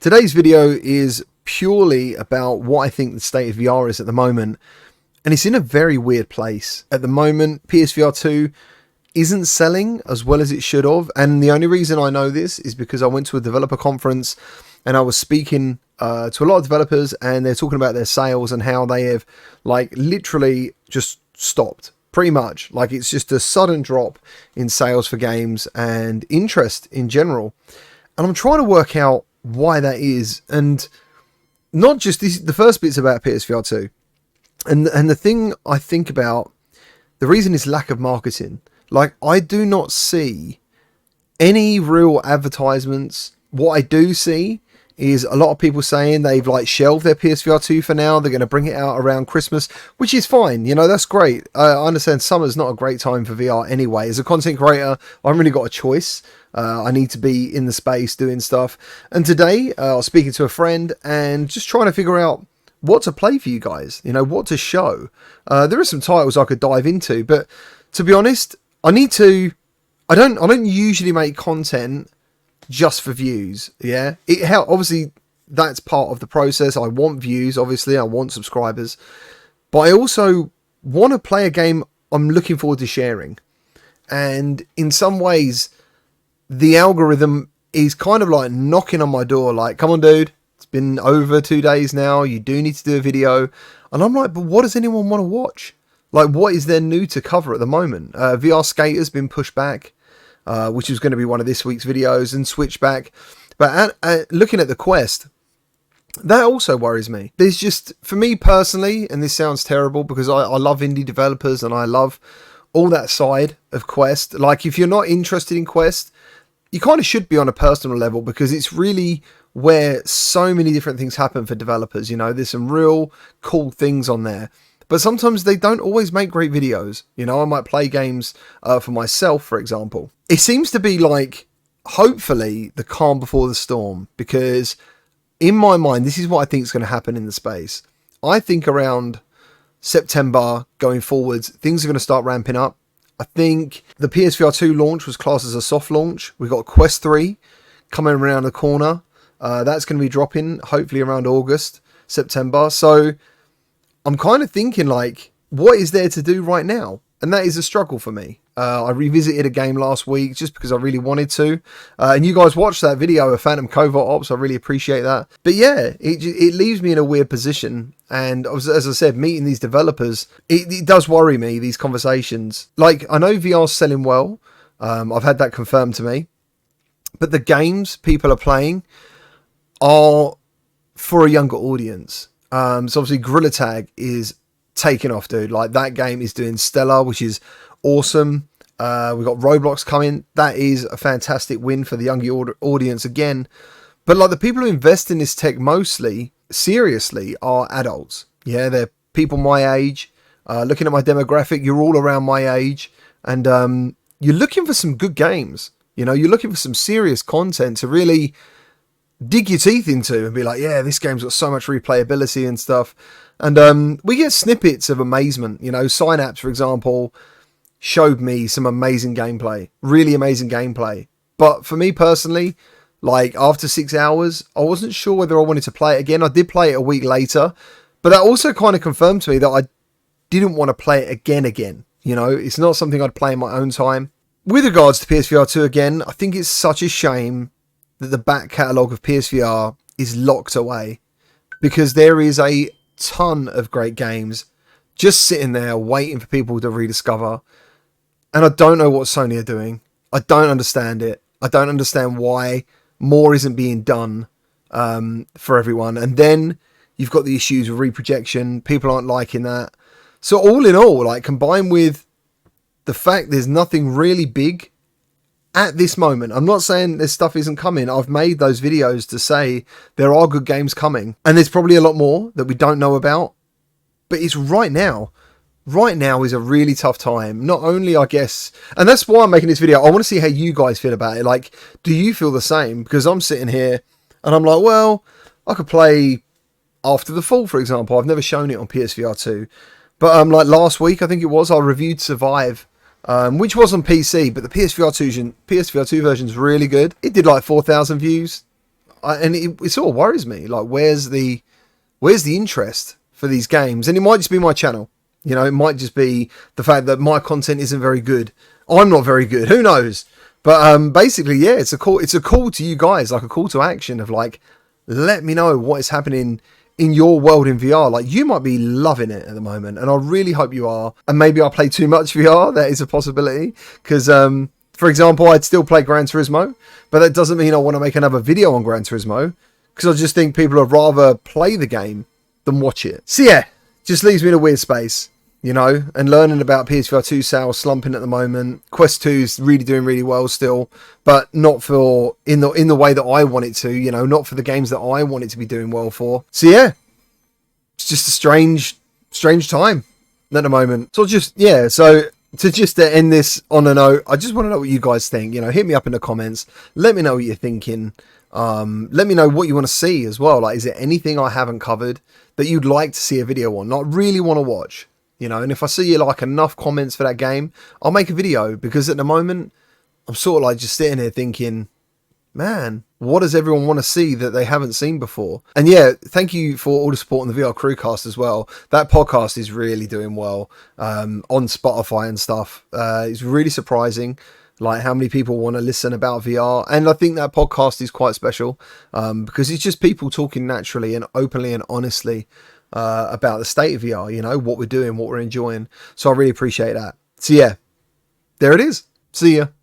Today's video is purely about what I think the state of VR is at the moment, and it's in a very weird place. At the moment, PSVR2 isn't selling as well as it should have, and the only reason I know this is because I went to a developer conference and I was speaking to a lot of developers, and they're talking about their sales and how they have literally just stopped. Pretty much, it's just a sudden drop in sales for games and interest in general. And I'm trying to work out why that is, and not just this. The first bit's about PSVR2, and the thing I think about, the reason is lack of marketing. I do not see any real advertisements. What I do see is a lot of people saying they've shelved their PSVR2 for now. They're going to bring it out around Christmas, which is fine. That's great. I understand summer's not a great time for VR anyway. As a content creator, I haven't really got a choice. I need to be in the space doing stuff. And today, I was speaking to a friend and just trying to figure out what to play for you guys, what to show. There are some titles I could dive into, but to be honest, I don't usually make content just for views. Yeah, obviously that's part of the process. I want views, obviously I want subscribers, but I also want to play a game I'm looking forward to sharing. And in some ways, the algorithm is kind of knocking on my door, come on dude, it's been over 2 days now, you do need to do a video. And I'm but what does anyone want to watch? What is there new to cover at the moment? VR Skater's been pushed back, which is going to be one of this week's videos, and switched back. But looking at the Quest, that also worries me. There's just, for me personally, and this sounds terrible because I love indie developers and I love all that side of Quest. If you're not interested in Quest, you kind of should be on a personal level, because it's really where so many different things happen for developers. There's some real cool things on there. But sometimes they don't always make great videos. I might play games for myself, for example. It seems to be hopefully, the calm before the storm. Because in my mind, this is what I think is going to happen in the space. I think around September going forwards, things are going to start ramping up. I think the PSVR2 launch was classed as a soft launch. We've got Quest 3 coming around the corner. That's going to be dropping hopefully around August, September. So I'm kind of thinking what is there to do right now? And that is a struggle for me. I revisited a game last week just because I really wanted to. And you guys watched that video of Phantom Covert Ops. I really appreciate that. But yeah, it leaves me in a weird position. And as I said, meeting these developers, it does worry me, these conversations. I know VR's selling well. I've had that confirmed to me. But the games people are playing are for a younger audience. So obviously Gorilla Tag is taking off, dude. That game is doing stellar, which is awesome. We've got Roblox coming. That is a fantastic win for the younger audience again. But the people who invest in this tech mostly, seriously, are adults. Yeah, they're people my age. Looking at my demographic, you're all around my age. And you're looking for some good games. You're looking for some serious content to really dig your teeth into and be yeah, this game's got so much replayability and stuff. And we get snippets of amazement. Synapse, for example, showed me some amazing gameplay, really amazing gameplay. But for me personally, after 6 hours, I wasn't sure whether I wanted to play it again. I did play it a week later, but that also kind of confirmed to me that I didn't want to play it again. It's not something I'd play in my own time. With regards to PSVR2 again, I think it's such a shame that the back catalogue of PSVR is locked away, because there is a ton of great games just sitting there waiting for people to rediscover. And I don't know what Sony are doing. I don't understand it. I don't understand why more isn't being done for everyone. And then you've got the issues with reprojection. People aren't liking that. So all in all, combined with the fact there's nothing really big at this moment. I'm not saying this stuff isn't coming. I've made those videos to say there are good games coming. And there's probably a lot more that we don't know about. But it's right now. Right now is a really tough time. Not only, I guess, and that's why I'm making this video. I want to see how you guys feel about it. Do you feel the same? Because I'm sitting here and I'm well, I could play After the Fall, for example. I've never shown it on PSVR2. But last week, I think it was, I reviewed Survive. Which was on PC, but the PSVR2 version is really good. It did 4,000 views. it sort of worries me. Like, where's the interest for these games? And it might just be my channel. You know, it might just be the fact that my content isn't very good. I'm not very good. Who knows? But basically, yeah, it's a call to you guys, like a call to action of like, let me know what is happening in your world in VR. Like, you might be loving it at the moment, and I really hope you are. And maybe I play too much VR. That is a possibility. Because, for example, I'd still play Gran Turismo, but that doesn't mean I want to make another video on Gran Turismo, because I just think people would rather play the game than watch it. So yeah, just leaves me in a weird space, you know, and learning about PSVR2 sales slumping at the moment. Quest 2 is really doing really well still, but not for in the way that I want it to, you know, not for the games that I want it to be doing well for. So yeah, it's just a strange time at the moment. So to end this on a note, I just want to know what you guys think. You know, hit me up in the comments. Let me know what you're thinking. Let me know what you want to see as well. Like, is there anything I haven't covered that you'd like to see a video on, not really want to watch? You know, and if I see you like enough comments for that game, I'll make a video, because at the moment I'm sort of like just sitting here thinking, man, what does everyone want to see that they haven't seen before? And yeah, thank you for all the support on the VR Crewcast as well. That podcast is really doing well on Spotify and stuff. It's really surprising, like, how many people want to listen about VR. And I think that podcast is quite special because it's just people talking naturally and openly and honestly about the state of VR, you know, what we're doing, what we're enjoying. So I really appreciate that. So yeah, there it is. See ya.